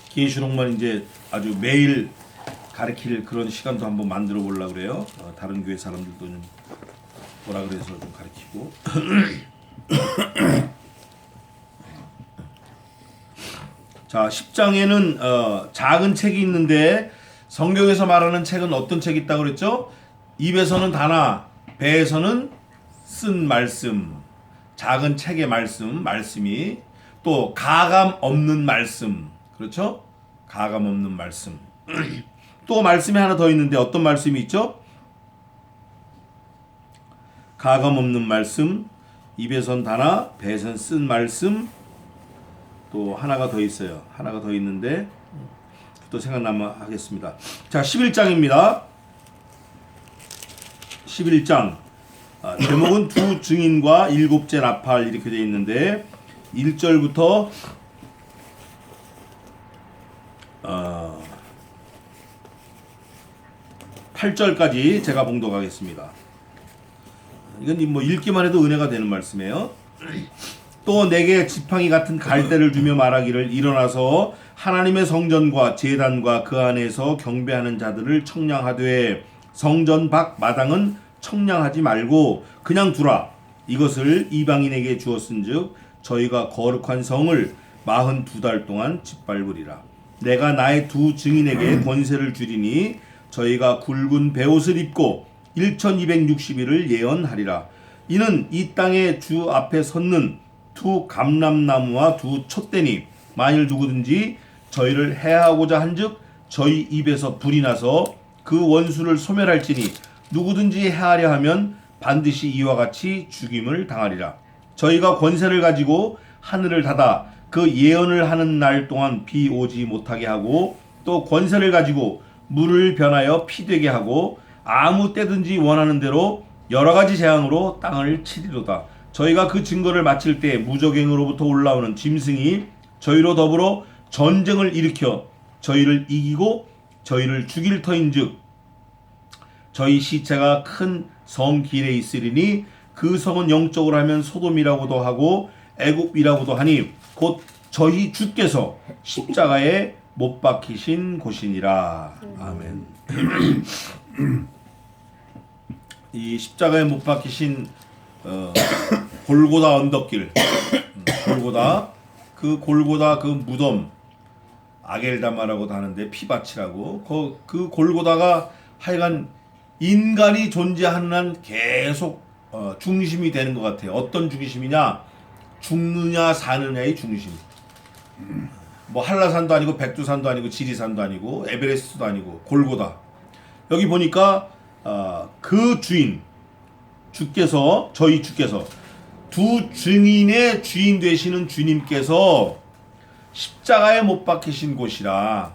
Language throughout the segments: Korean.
계시록만 이제 아주 매일 가르칠 그런 시간도 한번 만들어 보려고 그래요. 다른 교회 사람들도 좀 뭐라 그래서 좀 가르치고. 자, 10장에는 작은 책이 있는데 성경에서 말하는 책은 어떤 책이 있다고 그랬죠? 입에서는 다나 배에서는 쓴 말씀, 작은 책의 말씀이 또 가감 없는 말씀, 그렇죠? 가감 없는 말씀. 또 말씀이 하나 더 있는데 어떤 말씀이 있죠? 가감 없는 말씀, 입에선 다나 배에선 쓴 말씀. 또 하나가 더 있어요. 하나가 더 있는데 또 생각나면 하겠습니다. 자, 11장입니다. 11장. 제목은 두 증인과 일곱째 나팔 이렇게 되어 있는데 1절부터 8절까지 제가 봉독하겠습니다. 이건 뭐 읽기만 해도 은혜가 되는 말씀이에요. 또 내게 지팡이 같은 갈대를 주며 말하기를 일어나서 하나님의 성전과 제단과 그 안에서 경배하는 자들을 청량하되 성전 밖 마당은 청량하지 말고 그냥 두라. 이것을 이방인에게 주었은즉 저희가 거룩한 성을 42달 동안 짓밟으리라. 내가 나의 두 증인에게 권세를 주리니 저희가 굵은 베옷을 입고 1260일을 예언하리라. 이는 이 땅의 주 앞에 섰는 두 감람나무와 두 촛대니 만일 누구든지 저희를 해하고자 한즉 저희 입에서 불이 나서 그 원수를 소멸할지니 누구든지 해하려 하면 반드시 이와 같이 죽임을 당하리라. 저희가 권세를 가지고 하늘을 닫아 그 예언을 하는 날 동안 비 오지 못하게 하고 또 권세를 가지고 물을 변하여 피 되게 하고 아무 때든지 원하는 대로 여러 가지 재앙으로 땅을 치리로다. 저희가 그 증거를 마칠 때 무적행으로부터 올라오는 짐승이 저희로 더불어 전쟁을 일으켜 저희를 이기고 저희를 죽일 터인즉 저희 시체가 큰 성 길에 있으리니 그 성은 영적으로 하면 소돔이라고도 하고 애굽이라고도 하니 곧 저희 주께서 십자가에 못 박히신 곳이니라. 아멘. 이 십자가에 못 박히신 골고다 언덕길, 골고다 그 무덤 아겔다마라고도 하는데 피밭이라고 그 골고다가 하여간 인간이 존재하는 한 계속 중심이 되는 것 같아요. 어떤 중심이냐? 죽느냐 사느냐의 중심. 뭐 한라산도 아니고 백두산도 아니고 지리산도 아니고 에베레스트도 아니고 골고다. 여기 보니까 그 저희 주께서 두 증인의 주인 되시는 주님께서 십자가에 못 박히신 곳이라.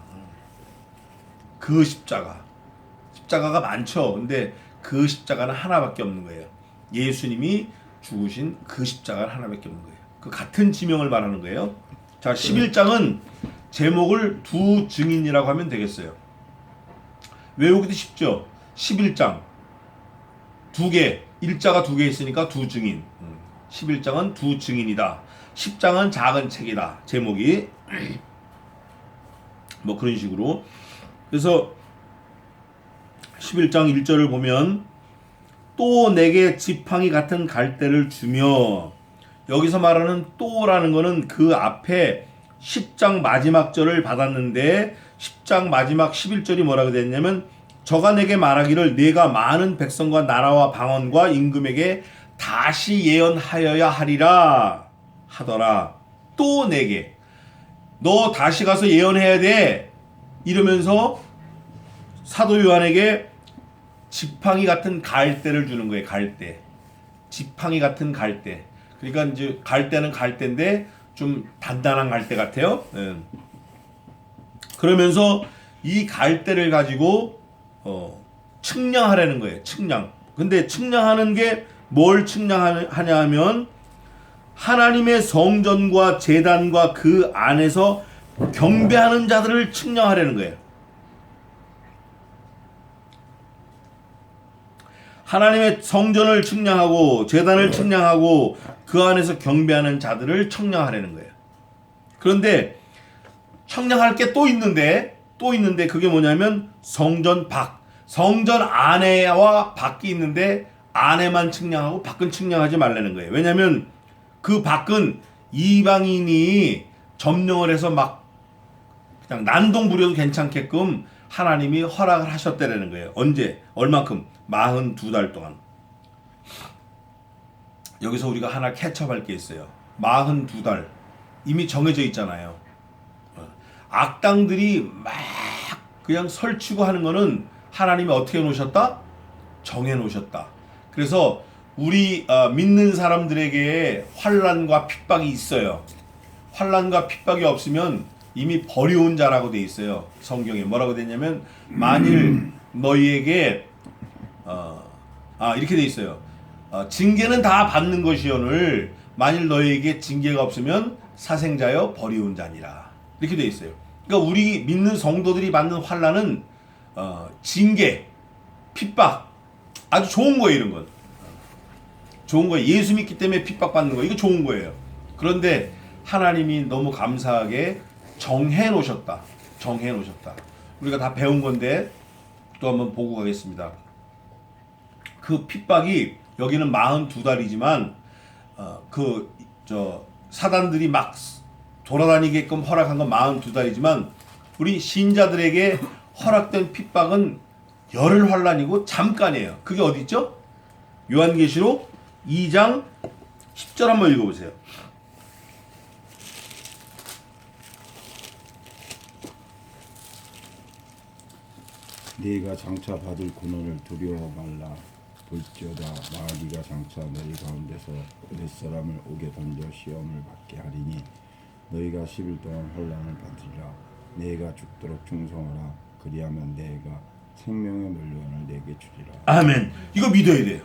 그 십자가가 많죠. 근데 그 십자가는 하나밖에 없는 거예요. 예수님이 죽으신 그 십자가는 하나밖에 없는 거예요. 그 같은 지명을 말하는 거예요. 자, 11장은 제목을 두 증인이라고 하면 되겠어요. 외우기도 쉽죠. 11장 두 개, 일자가 두 개 있으니까 두 증인. 11장은 두 증인이다. 10장은 작은 책이다. 제목이 뭐 그런 식으로. 그래서 11장 1절을 보면 또 내게 지팡이 같은 갈대를 주며, 여기서 말하는 또라는 거는 그 앞에 10장 마지막 절을 받았는데 10장 마지막 11절이 뭐라고 됐냐면 저가 내게 말하기를 내가 많은 백성과 나라와 방언과 임금에게 다시 예언하여야 하리라 하더라. 또 내게 너 다시 가서 예언해야 돼 이러면서 사도 요한에게 지팡이 같은 갈대를 주는 거예요. 갈대. 지팡이 같은 갈대. 그러니까 이제 갈대는 갈대인데 좀 단단한 갈대 같아요. 그러면서 이 갈대를 가지고 측량하라는 거예요. 측량. 근데 측량하는 게 뭘 측량하냐 하면 하나님의 성전과 제단과 그 안에서 경배하는 자들을 측량하라는 거예요. 하나님의 성전을 측량하고 제단을 측량하고 그 안에서 경배하는 자들을 측량하라는 거예요. 그런데 청량할 게 또 있는데 그게 뭐냐면 성전 안에와 밖이 있는데 안에만 측량하고 밖은 측량하지 말라는 거예요. 왜냐하면 그 밖은 이방인이 점령을 해서 막 그냥 난동 부려도 괜찮게끔 하나님이 허락을 하셨다라는 거예요. 언제? 얼만큼? 42달 동안. 여기서 우리가 하나 캐치업할 게 있어요. 42달. 이미 정해져 있잖아요. 악당들이 막 그냥 설치고 하는 거는 하나님이 어떻게 놓으셨다? 정해 놓으셨다. 그래서 우리 믿는 사람들에게 환난과 핍박이 있어요. 환난과 핍박이 없으면 이미 버려온 자라고 돼 있어요. 성경에 뭐라고 돼 있냐면 만일 너희에게 이렇게 돼 있어요. 징계는 다 받는 것이오늘 만일 너희에게 징계가 없으면 사생자여 버려온 자니라. 이렇게 돼 있어요. 그러니까 우리 믿는 성도들이 받는 환난은 징계, 핍박 아주 좋은 거예요. 이런 건 좋은 거예요. 예수 믿기 때문에 핍박받는 거 이거 좋은 거예요. 그런데 하나님이 너무 감사하게 정해 놓으셨다. 우리가 다 배운 건데 또 한번 보고 가겠습니다. 그 핍박이 여기는 42달이지만 사단들이 막 돌아다니게끔 허락한 건 42달이지만 우리 신자들에게 허락된 핍박은 열흘 환란이고 잠깐이에요. 그게 어디 있죠? 요한계시록 2장 10절 한번 읽어보세요. 네가 장차 받을 고난을 두려워 말라. 볼지어다 마귀가 장차 너희 가운데서 렛사람을 옥에 던져 시험을 받게 하리니 너희가 10일 동안 혼란을 받으리라. 네가 죽도록 충성하라. 그리하면 네가 생명의 물건을 내게 주리라. 아멘. 이거 믿어야 돼요.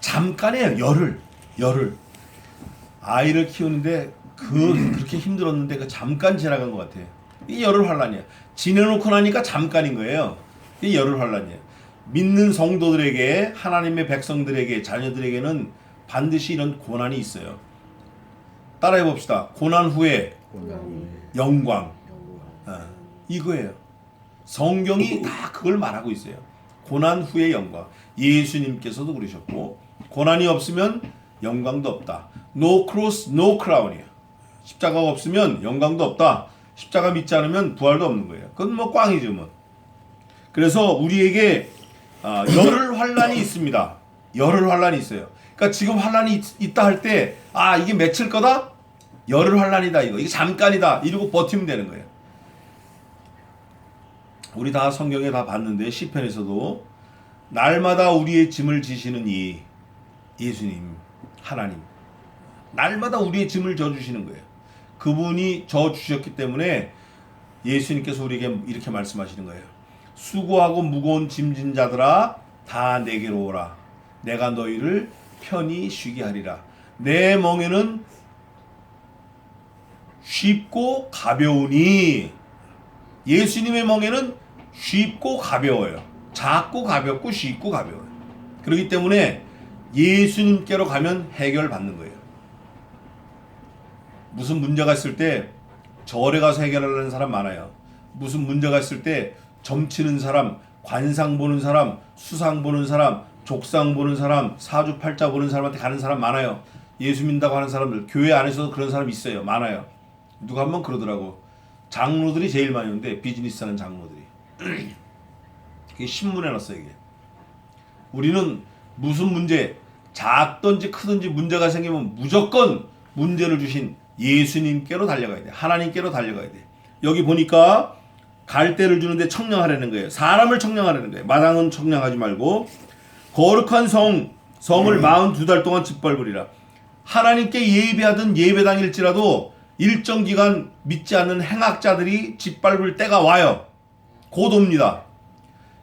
잠깐이에요. 열흘. 아이를 키우는데 그렇게 힘들었는데 그 잠깐 지나간 것 같아요. 이 열흘 환란이야. 지내놓고 나니까 잠깐인 거예요. 이 열흘 환란이야. 믿는 성도들에게 하나님의 백성들에게 자녀들에게는 반드시 이런 고난이 있어요. 따라해 봅시다. 고난 후에 영광. 이거예요. 성경이 다 그걸 말하고 있어요. 고난 후에 영광. 예수님께서도 그러셨고 고난이 없으면 영광도 없다. No cross, no crown이에요. 십자가가 없으면 영광도 없다. 십자가 믿지 않으면 부활도 없는 거예요. 그건 뭐 꽝이죠 뭐. 그래서 우리에게 열흘 환란이 있습니다. 열흘 환란이 있어요. 그러니까 지금 환란이 있다 할 때 이게 며칠 거다? 열흘 환란이다 이거. 이게 잠깐이다. 이러고 버티면 되는 거예요. 우리 다 성경에 다 봤는데 시편에서도 날마다 우리의 짐을 지시는 이 예수님 하나님 날마다 우리의 짐을 져주시는 거예요. 그분이 져주셨기 때문에 예수님께서 우리에게 이렇게 말씀하시는 거예요. 수고하고 무거운 짐진 자들아 다 내게로 오라. 내가 너희를 편히 쉬게 하리라. 내 멍에는 쉽고 가벼우니 예수님의 멍에는 쉽고 가벼워요. 작고 가볍고 쉽고 가벼워요. 그렇기 때문에 예수님께로 가면 해결받는 거예요. 무슨 문제가 있을 때 절에 가서 해결하려는 사람 많아요. 무슨 문제가 있을 때 점치는 사람, 관상 보는 사람, 수상 보는 사람, 족상 보는 사람, 사주팔자 보는 사람한테 가는 사람 많아요. 예수 믿는다고 하는 사람들, 교회 안에서도 그런 사람 있어요. 많아요. 누가 한번 그러더라고. 장로들이 제일 많이 오는데 비즈니스 하는 장로들이. 그게 신문에 났어요. 이게. 우리는 무슨 문제, 작든지 크든지 문제가 생기면 무조건 문제를 주신 예수님께로 달려가야 돼. 하나님께로 달려가야 돼. 여기 보니까 갈대를 주는데 청량하라는 거예요. 사람을 청량하라는 거예요. 마당은 청량하지 말고 거룩한 성을 42달 동안 짓밟으리라. 하나님께 예배하던 예배당일지라도 일정 기간 믿지 않는 행악자들이 짓밟을 때가 와요. 곧 옵니다.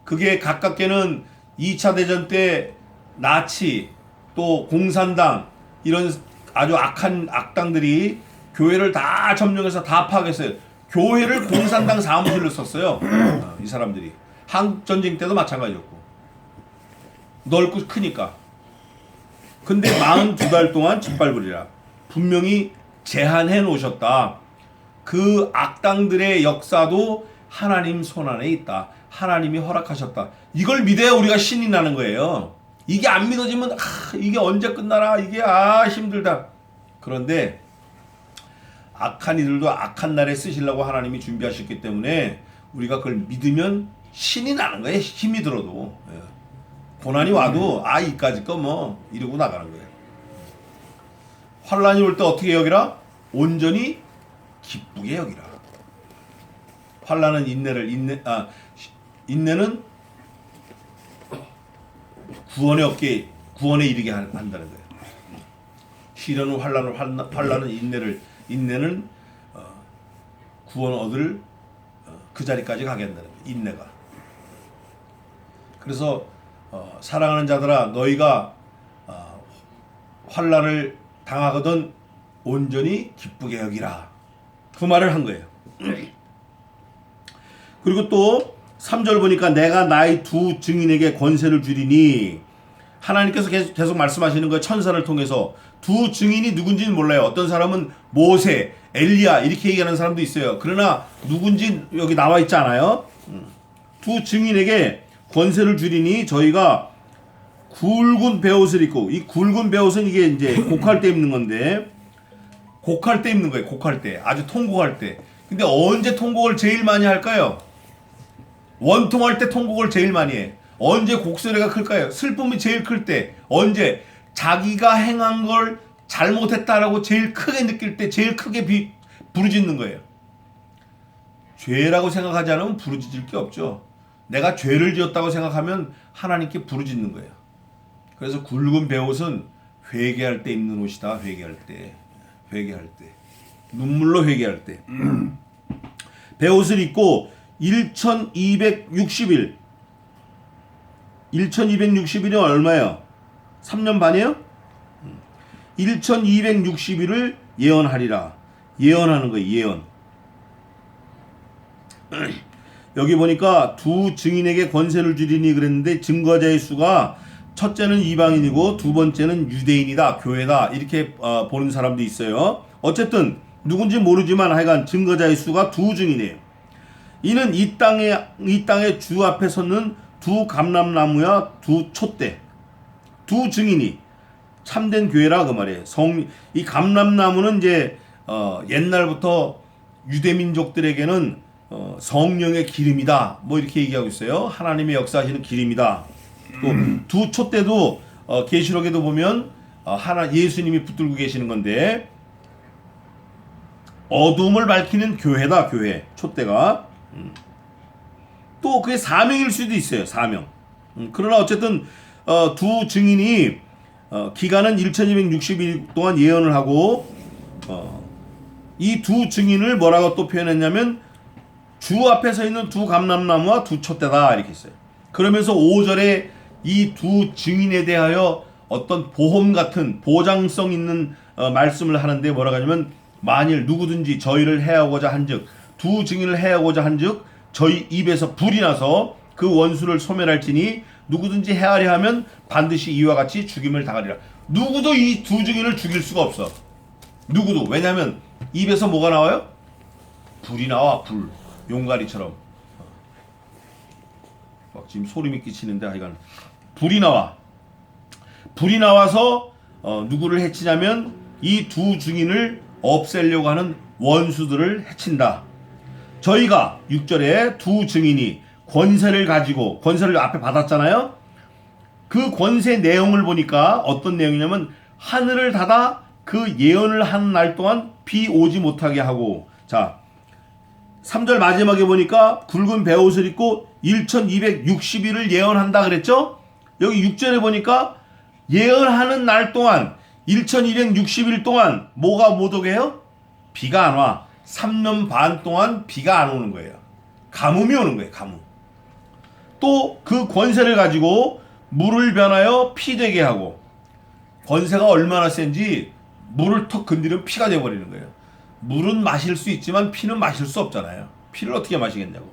그게 가깝게는 2차 대전 때 나치 또 공산당 이런 아주 악한 악당들이 교회를 다 점령해서 다 파괴했어요. 교회를 공산당 사무실로 썼어요. 이 사람들이. 한국전쟁 때도 마찬가지였고. 넓고 크니까. 근데 42달 동안 짓밟으리라. 분명히 제한해 놓으셨다. 그 악당들의 역사도 하나님 손안에 있다. 하나님이 허락하셨다. 이걸 믿어야 우리가 신이 나는 거예요. 이게 안 믿어지면 이게 언제 끝나나, 이게 힘들다. 그런데 악한 이들도 악한 날에 쓰시려고 하나님이 준비하셨기 때문에 우리가 그걸 믿으면 신이 나는 거예요. 힘이 들어도. 고난이 와도 이까짓 거 뭐 이러고 나가는 거예요. 환란이 올 때 어떻게 여기라? 온전히 기쁘게 여기라. 환란은 인내는 구원에 이르게 한다는 거예요. 시련은 환란은 인내는 구원 얻을 그 자리까지 가게 한다는 거예요. 인내가. 그래서 사랑하는 자들아, 너희가 환란을 당하거든 온전히 기쁘게 여기라. 그 말을 한 거예요. 그리고 또 3절 보니까 내가 나의 두 증인에게 권세를 주리니, 하나님께서 계속 말씀하시는 거예요. 천사를 통해서. 두 증인이 누군지는 몰라요. 어떤 사람은 모세, 엘리야 이렇게 얘기하는 사람도 있어요. 그러나 누군지 여기 나와 있지 않아요. 두 증인에게 권세를 주리니 저희가 굵은 베옷을 입고, 이 굵은 베옷은 이게 이제 곡할 때 입는 건데, 곡할 때 입는 거예요. 곡할 때, 아주 통곡할 때. 근데 언제 통곡을 제일 많이 할까요? 원통할 때 통곡을 제일 많이 해. 언제 곡소리가 클까요? 슬픔이 제일 클 때. 언제? 자기가 행한 걸 잘못했다라고 제일 크게 느낄 때 제일 크게 부르짖는 거예요. 죄라고 생각하지 않으면 부르짖을 게 없죠. 내가 죄를 지었다고 생각하면 하나님께 부르짖는 거예요. 그래서 굵은 베옷은 회개할 때 입는 옷이다. 회개할 때. 눈물로 회개할 때. 베옷을 입고 1260일. 1260일이 얼마예요? 3년 반이에요? 1260일을 예언하리라. 예언하는 거예요. 예언. 여기 보니까 두 증인에게 권세를 주리니 그랬는데, 증거자의 수가 첫째는 이방인이고 두 번째는 유대인이다. 교회다. 이렇게 보는 사람도 있어요. 어쨌든 누군지 모르지만 하여간 증거자의 수가 두 증인이에요. 이는 이 땅의 주 앞에 섰는 두 감람나무야 두 촛대. 두 증인이 참된 교회라 그 말이에요. 이 감람나무는 이제 옛날부터 유대 민족들에게는 성령의 기름이다. 뭐 이렇게 얘기하고 있어요. 하나님의 역사하시는 기름이다. 또 두 촛대도 계시록에도 보면 예수님이 붙들고 계시는 건데, 어둠을 밝히는 교회다. 교회 촛대가. 또 그게 사명일 수도 있어요. 사명. 그러나 어쨌든 두 증인이 기간은 1260일 동안 예언을 하고, 이 두 증인을 뭐라고 또 표현했냐면 주 앞에 서 있는 두 감람나무와 두 촛대다 이렇게 했어요. 그러면서 5절에 이 두 증인에 대하여 어떤 보험 같은 보장성 있는 말씀을 하는데 뭐라고 하냐면, 만일 누구든지 저희를 해하고자 한즉, 두 증인을 해하고자 한즉 저희 입에서 불이 나서 그 원수를 소멸할지니 누구든지 해하려 하면 반드시 이와 같이 죽임을 당하리라. 누구도 이 두 증인을 죽일 수가 없어. 누구도. 왜냐하면 입에서 뭐가 나와요? 불이 나와. 불. 용가리처럼. 막 지금 소름이 끼치는데 하여간 불이 나와. 불이 나와서 누구를 해치냐면 이 두 증인을 없애려고 하는 원수들을 해친다. 저희가 6절에 두 증인이 권세를 가지고, 권세를 앞에 받았잖아요. 그 권세 내용을 보니까 어떤 내용이냐면, 하늘을 닫아 그 예언을 한 날 동안 비 오지 못하게 하고, 자 3절 마지막에 보니까 굵은 베옷을 입고 1260일을 예언한다 그랬죠. 여기 6절에 보니까 예언하는 날 동안 1260일 동안 뭐가 못 오게 해요? 비가 안 와. 3년 반 동안 비가 안 오는 거예요. 가뭄이 오는 거예요. 가뭄. 또 그 권세를 가지고 물을 변하여 피 되게 하고, 권세가 얼마나 센지 물을 턱 건드리면 피가 돼버리는 거예요. 물은 마실 수 있지만 피는 마실 수 없잖아요. 피를 어떻게 마시겠냐고.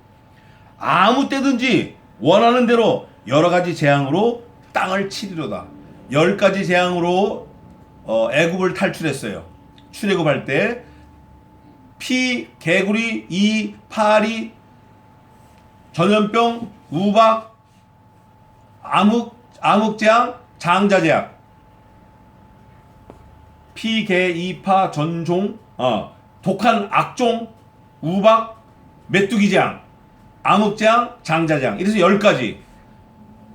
아무 때든지 원하는 대로 여러 가지 재앙으로 땅을 치리로다. 10가지 재앙으로 애굽을 탈출했어요. 출애굽할 때 피, 개구리, 이, 파리, 전염병, 우박, 암흑재앙, 장자재앙. 피, 개, 이, 파, 전종, 독한 악종, 우박, 메뚜기재앙, 암흑재앙, 장자재앙. 이래서 10가지.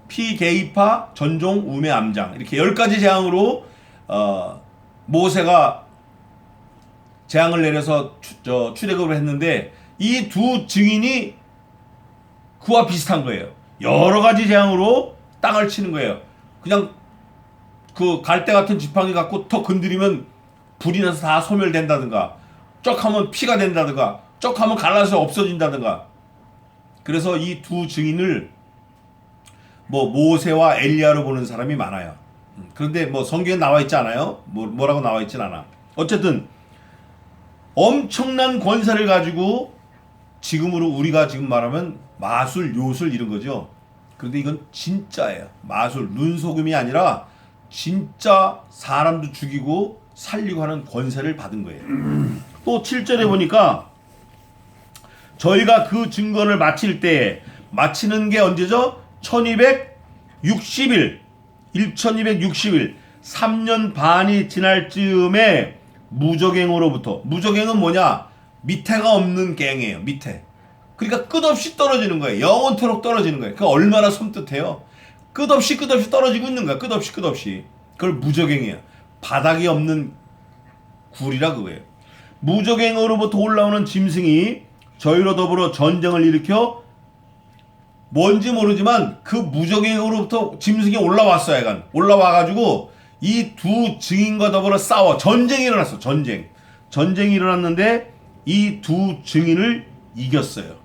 피, 개, 이, 파, 전종, 우매, 암장. 이렇게 10가지 재앙으로 모세가 재앙을 내려서 출애굽을 했는데 이 두 증인이 그와 비슷한 거예요. 여러 가지 재앙으로 땅을 치는 거예요. 그냥 그 갈대 같은 지팡이 갖고 더 건드리면 불이 나서 다 소멸된다든가, 쩍하면 피가 된다든가, 쩍하면 갈라서 없어진다든가. 그래서 이 두 증인을 뭐 모세와 엘리야로 보는 사람이 많아요. 그런데 뭐 성경에 나와 있지 않아요. 뭐라고 나와 있진 않아. 어쨌든 엄청난 권세를 가지고 지금으로 우리가 지금 말하면 마술, 요술 이런 거죠. 그런데 이건 진짜예요. 마술, 눈속임이 아니라 진짜 사람도 죽이고 살리고 하는 권세를 받은 거예요. 또 7절에 보니까 저희가 그 증거를 마치는 게 언제죠? 1260일 3년 반이 지날 즈음에 무적행으로부터, 무적행은 뭐냐? 밑에가 없는 갱이에요. 밑에. 그러니까 끝없이 떨어지는 거예요. 영원토록 떨어지는 거예요. 그러니까 얼마나 섬뜩해요. 끝없이 떨어지고 있는 거야. 끝없이. 그걸 무적행이에요. 바닥이 없는 굴이라 그거예요. 무적행으로부터 올라오는 짐승이 저희로 더불어 전쟁을 일으켜, 뭔지 모르지만 그 무적행으로부터 짐승이 올라왔어요. 약간 올라와가지고 이 두 증인과 더불어 싸워 전쟁이 일어났어. 전쟁이 일어났는데 이 두 증인을 이겼어요.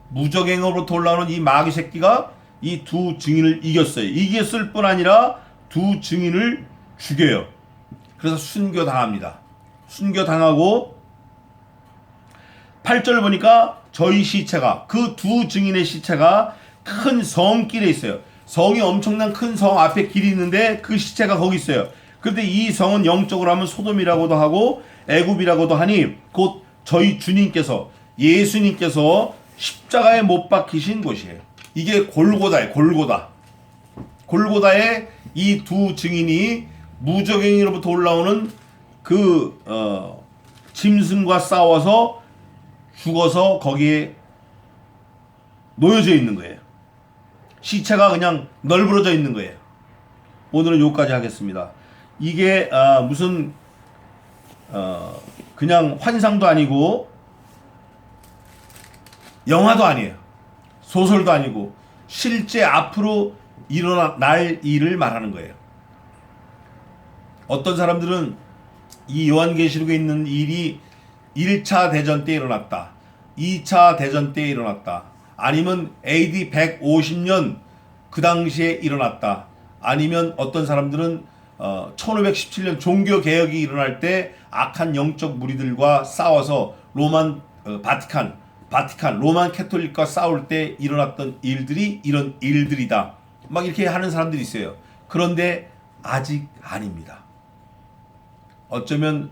무적행으로부터 올라오는 이 마귀 새끼가 이 두 증인을 이겼어요. 이겼을 뿐 아니라 두 증인을 죽여요. 그래서 순교당합니다. 순교당하고 8절 보니까 저희 시체가, 그 두 증인의 시체가 큰 성길에 있어요. 성이 엄청난 큰 성 앞에 길이 있는데 그 시체가 거기 있어요. 그런데 이 성은 영적으로 하면 소돔이라고도 하고 애굽이라고도 하니 곧 저희 주님께서, 예수님께서 십자가에 못 박히신 곳이에요. 이게 골고다예요. 골고다에 이 두 증인이 무적행위로부터 올라오는 그 짐승과 싸워서 죽어서 거기에 놓여져 있는 거예요. 시체가 그냥 널브러져 있는 거예요. 오늘은 여기까지 하겠습니다. 이게 무슨 그냥 환상도 아니고 영화도 아니에요. 소설도 아니고 실제 앞으로 일어날 일을 말하는 거예요. 어떤 사람들은 이 요한계시록에 있는 일이 1차 대전 때 일어났다, 2차 대전 때 일어났다, 아니면 AD 150년 그 당시에 일어났다, 아니면 어떤 사람들은 1517년 종교개혁이 일어날 때 악한 영적 무리들과 싸워서 바티칸 로만 캐톨릭과 싸울 때 일어났던 일들이 이런 일들이다, 막 이렇게 하는 사람들이 있어요. 그런데 아직 아닙니다. 어쩌면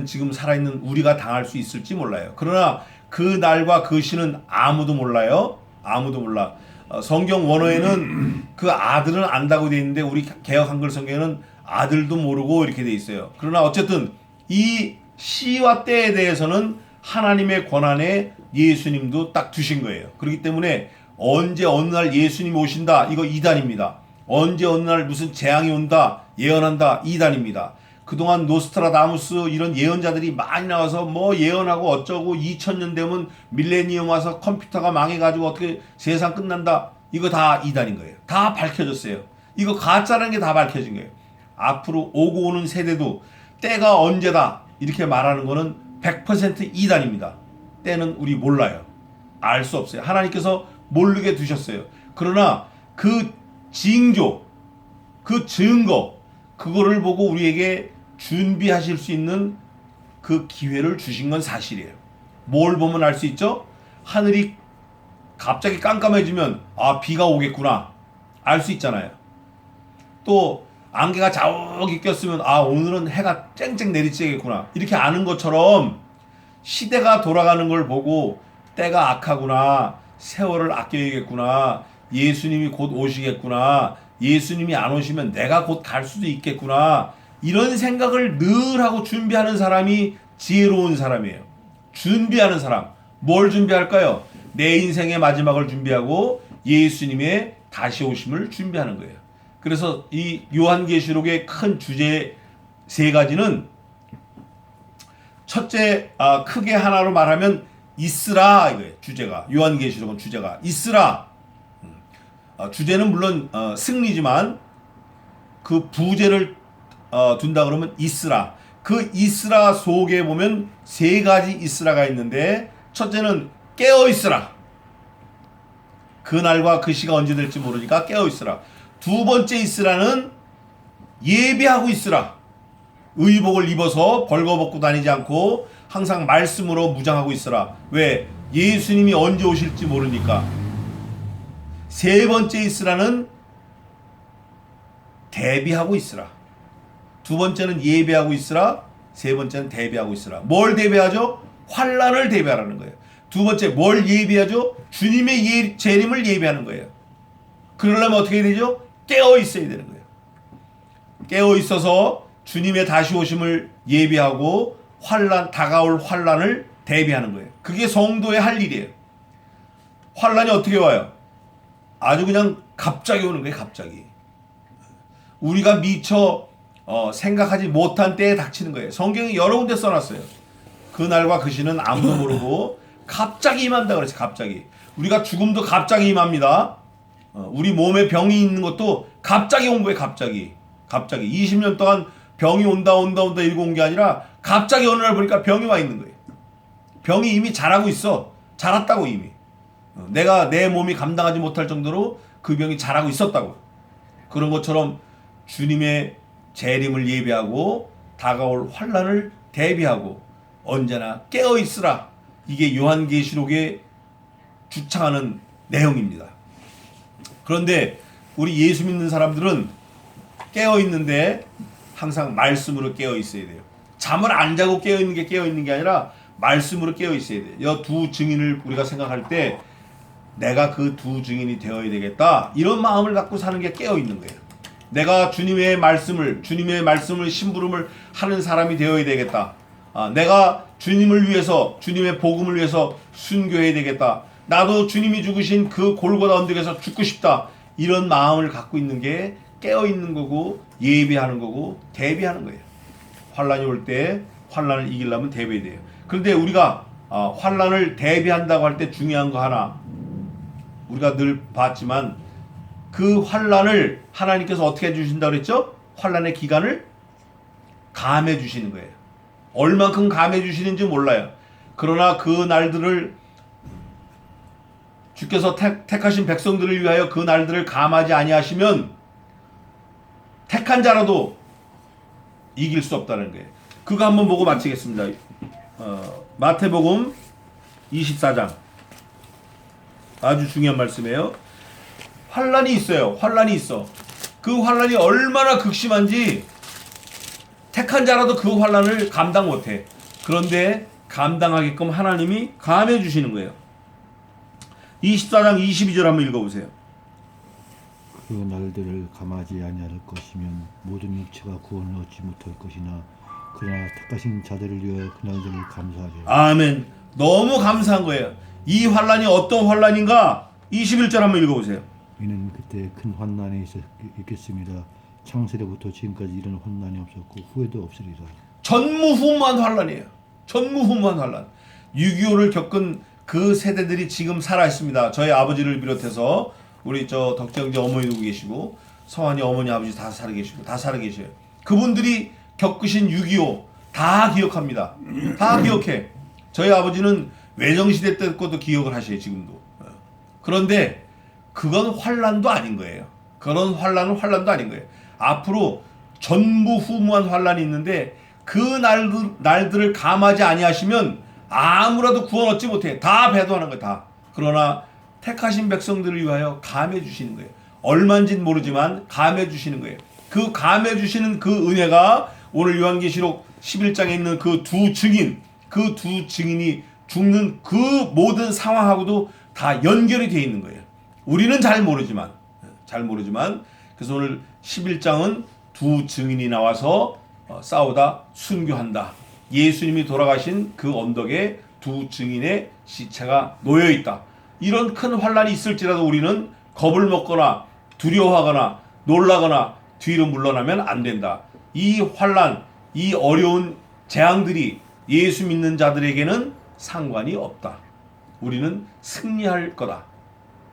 지금 살아있는 우리가 당할 수 있을지 몰라요. 그러나 그 날과 그 시는 아무도 몰라요. 아무도 몰라. 성경 원어에는 그 아들은 안다고 되어 있는데 우리 개역 한글 성경에는 아들도 모르고 이렇게 되어 있어요. 그러나 어쨌든 이 시와 때에 대해서는 하나님의 권한에 예수님도 딱 두신 거예요. 그렇기 때문에 언제 어느 날 예수님이 오신다, 이거 이단입니다. 언제 어느 날 무슨 재앙이 온다 예언한다, 이단입니다. 그동안 노스트라다무스 이런 예언자들이 많이 나와서 뭐 예언하고 어쩌고 2000년 되면 밀레니엄 와서 컴퓨터가 망해가지고 어떻게 세상 끝난다, 이거 다 이단인 거예요. 다 밝혀졌어요. 이거 가짜라는 게 다 밝혀진 거예요. 앞으로 오고 오는 세대도 때가 언제다 이렇게 말하는 거는 100% 이단입니다. 때는 우리 몰라요. 알 수 없어요. 하나님께서 모르게 두셨어요. 그러나 그 징조, 그 증거, 그거를 보고 우리에게 준비하실 수 있는 그 기회를 주신 건 사실이에요. 뭘 보면 알 수 있죠? 하늘이 갑자기 깜깜해지면 비가 오겠구나 알 수 있잖아요. 또 안개가 자욱이 꼈으면 오늘은 해가 쨍쨍 내리쬐겠구나 이렇게 아는 것처럼 시대가 돌아가는 걸 보고 때가 악하구나, 세월을 아껴야겠구나, 예수님이 곧 오시겠구나, 예수님이 안 오시면 내가 곧 갈 수도 있겠구나, 이런 생각을 늘 하고 준비하는 사람이 지혜로운 사람이에요. 준비하는 사람. 뭘 준비할까요? 내 인생의 마지막을 준비하고 예수님의 다시 오심을 준비하는 거예요. 그래서 이 요한계시록의 큰 주제 세 가지는, 첫째, 크게 하나로 말하면 있으라 이거예요. 주제가, 요한계시록은 주제가 있으라. 주제는 물론 승리지만 그 부제를 둔다 그러면 있으라. 그 있으라 속에 보면 세 가지 있으라가 있는데, 첫째는 깨어 있으라. 그날과 그 시가 언제 될지 모르니까 깨어 있으라. 두 번째 있으라는 예비하고 있으라. 의복을 입어서 벌거벗고 다니지 않고 항상 말씀으로 무장하고 있으라. 왜? 예수님이 언제 오실지 모르니까. 세 번째 있으라는 대비하고 있으라. 두 번째는 예배하고 있으라. 세 번째는 대비하고 있으라. 뭘 대비하죠? 환란을 대비하라는 거예요. 두 번째 뭘 예비하죠? 주님의 재림을 예비하는 거예요. 그러려면 어떻게 해야 되죠? 깨어 있어야 되는 거예요. 깨어 있어서 주님의 다시 오심을 예비하고 다가올 환란을 대비하는 거예요. 그게 성도의 할 일이에요. 환란이 어떻게 와요? 아주 그냥 갑자기 오는 거예요. 갑자기. 우리가 미처 생각하지 못한 때에 닥치는 거예요. 성경이 여러 군데 써놨어요. 그날과 그 시는 아무도 모르고 갑자기 임한다 그랬어요. 갑자기. 우리가 죽음도 갑자기 임합니다. 우리 몸에 병이 있는 것도 갑자기 온 거예요. 갑자기. 20년 동안 병이 온다 이러고 온 게 아니라 갑자기 어느 날 보니까 병이 와 있는 거예요. 병이 이미 자라고 있어. 자랐다고 이미. 내가 내 몸이 감당하지 못할 정도로 그 병이 자라고 있었다고. 그런 것처럼 주님의 재림을 예비하고 다가올 환란을 대비하고 언제나 깨어 있으라. 이게 요한계시록에 주창하는 내용입니다. 그런데 우리 예수 믿는 사람들은 깨어 있는데 항상 말씀으로 깨어 있어야 돼요. 잠을 안 자고 깨어 있는 게 아니라 말씀으로 깨어 있어야 돼요. 이 두 증인을 우리가 생각할 때 내가 그 두 증인이 되어야 되겠다. 이런 마음을 갖고 사는 게 깨어 있는 거예요. 내가 주님의 말씀을 심부름을 하는 사람이 되어야 되겠다. 내가 주님을 위해서, 주님의 복음을 위해서 순교해야 되겠다. 나도 주님이 죽으신 그 골고다 언덕에서 죽고 싶다. 이런 마음을 갖고 있는 게 깨어 있는 거고 예비하는 거고 대비하는 거예요. 환란이 올 때 환란을 이기려면 대비해야 돼요. 그런데 우리가 환란을 대비한다고 할 때 중요한 거 하나, 우리가 늘 봤지만 그 환란을 하나님께서 어떻게 해주신다고 그랬죠? 환란의 기간을 감해 주시는 거예요. 얼만큼 감해 주시는지 몰라요. 그러나 그 날들을 주께서 택하신 백성들을 위하여 그 날들을 감하지 아니하시면 택한 자라도 이길 수 없다는 거예요. 그거 한번 보고 마치겠습니다. 마태복음 24장. 아주 중요한 말씀이에요. 환란이 있어요. 환란이 있어. 그 환란이 얼마나 극심한지 택한 자라도 그 환란을 감당 못해. 그런데 감당하게끔 하나님이 감해 주시는 거예요. 24장 22절 한번 읽어보세요. 그 날들을 감하지 아니할 것이면 모든 육체가 구원을 얻지 못할 것이나 그러나 택하신 자들을 위하여 그 날들을 감사하리. 아멘. 너무 감사한 거예요. 이 환란이 어떤 환란인가? 21절 한번 읽어보세요. 이는 그때 큰 환난이 있겠습니다. 창세로부터 지금까지 이런 환난이 없었고 후에도 없으리라. 전무후무한 환란이에요. 전무후무한 환란. 6.25를 겪은 그 세대들이 지금 살아 있습니다. 저희 아버지를 비롯해서 우리 덕정제 어머니도 계시고 성환이 어머니 아버지 다 살아 계셔요. 그분들이 겪으신 6.25 다 기억합니다. 다 기억해. 저희 아버지는 외정시대 때 것도 기억을 하셔요. 지금도. 그런데 그건 환란도 아닌 거예요. 그런 환란은 환란도 아닌 거예요. 앞으로 전무후무한 환란이 있는데 그 날들을 감하지 아니하시면 아무라도 구원 얻지 못해. 다 배도하는 거예요. 다. 그러나 택하신 백성들을 위하여 감해 주시는 거예요. 얼마인지는 모르지만 감해 주시는 거예요. 그 감해 주시는 그 은혜가 오늘 요한계시록 11장에 있는 그 두 증인, 그 두 증인이 죽는 그 모든 상황하고도 다 연결이 되어 있는 거예요. 우리는 잘 모르지만 그래서 오늘 11장은 두 증인이 나와서 싸우다 순교한다. 예수님이 돌아가신 그 언덕에 두 증인의 시체가 놓여 있다. 이런 큰 환란이 있을지라도 우리는 겁을 먹거나 두려워하거나 놀라거나 뒤로 물러나면 안 된다. 이 환란, 이 어려운 재앙들이 예수 믿는 자들에게는 상관이 없다. 우리는 승리할 거다.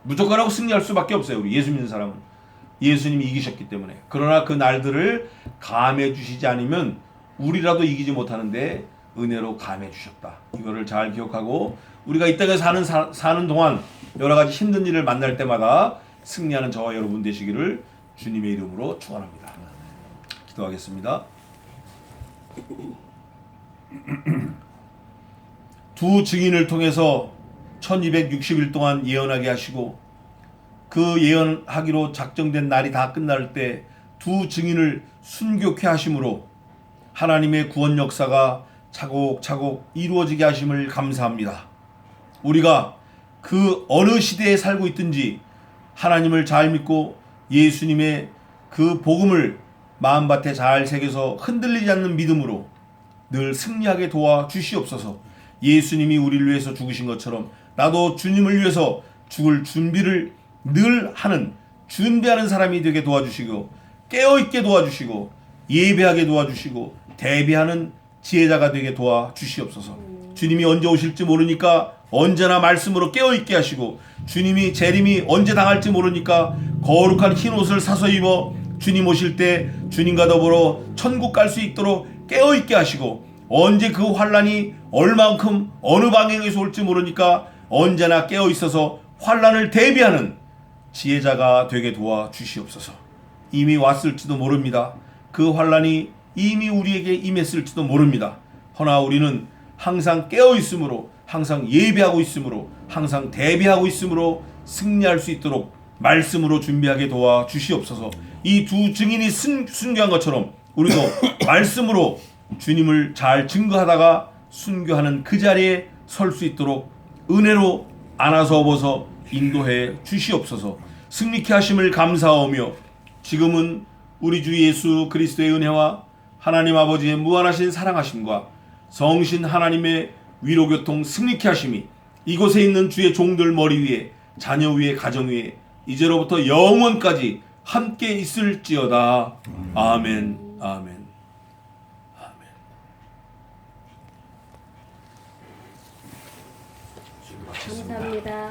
무조건하고 승리할 수밖에 없어요. 우리 예수 믿는 사람은. 예수님이 이기셨기 때문에. 그러나 그 날들을 감해 주시지 않으면 우리라도 이기지 못하는데 은혜로 감해 주셨다. 이거를 잘 기억하고 우리가 이 땅에 사는 동안 여러 가지 힘든 일을 만날 때마다 승리하는 저와 여러분 되시기를 주님의 이름으로 축원합니다. 기도하겠습니다. 두 증인을 통해서 1260일 동안 예언하게 하시고 그 예언하기로 작정된 날이 다 끝날 때 두 증인을 순교케 하심으로 하나님의 구원 역사가 차곡차곡 이루어지게 하심을 감사합니다. 우리가 그 어느 시대에 살고 있든지 하나님을 잘 믿고 예수님의 그 복음을 마음밭에 잘 새겨서 흔들리지 않는 믿음으로 늘 승리하게 도와 주시옵소서. 예수님이 우리를 위해서 죽으신 것처럼 나도 주님을 위해서 죽을 준비를 늘 하는 준비하는 사람이 되게 도와주시고 깨어있게 도와주시고 예배하게 도와주시고 대비하는 지혜자가 되게 도와주시옵소서. 주님이 언제 오실지 모르니까 언제나 말씀으로 깨어있게 하시고 주님이 재림이 언제 당할지 모르니까 거룩한 흰 옷을 사서 입어 주님 오실 때 주님과 더불어 천국 갈 수 있도록 깨어있게 하시고 언제 그 환란이 얼만큼 어느 방향에서 올지 모르니까 언제나 깨어있어서 환란을 대비하는 지혜자가 되게 도와주시옵소서. 이미 왔을지도 모릅니다. 그 환란이 이미 우리에게 임했을지도 모릅니다. 허나 우리는 항상 깨어있으므로 항상 예배하고 있으므로 항상 대비하고 있으므로 승리할 수 있도록 말씀으로 준비하게 도와주시옵소서. 이 두 증인이 순교한 것처럼 우리도 말씀으로 주님을 잘 증거하다가 순교하는 그 자리에 설 수 있도록 은혜로 안아서 업어서 인도해 주시옵소서. 승리케 하심을 감사하오며 지금은 우리 주 예수 그리스도의 은혜와 하나님 아버지의 무한하신 사랑하심과 성신 하나님의 위로교통 승리케 하심이 이곳에 있는 주의 종들 머리 위에 자녀 위에 가정 위에 이제로부터 영원까지 함께 있을지어다. 아멘. 아멘. 감사합니다.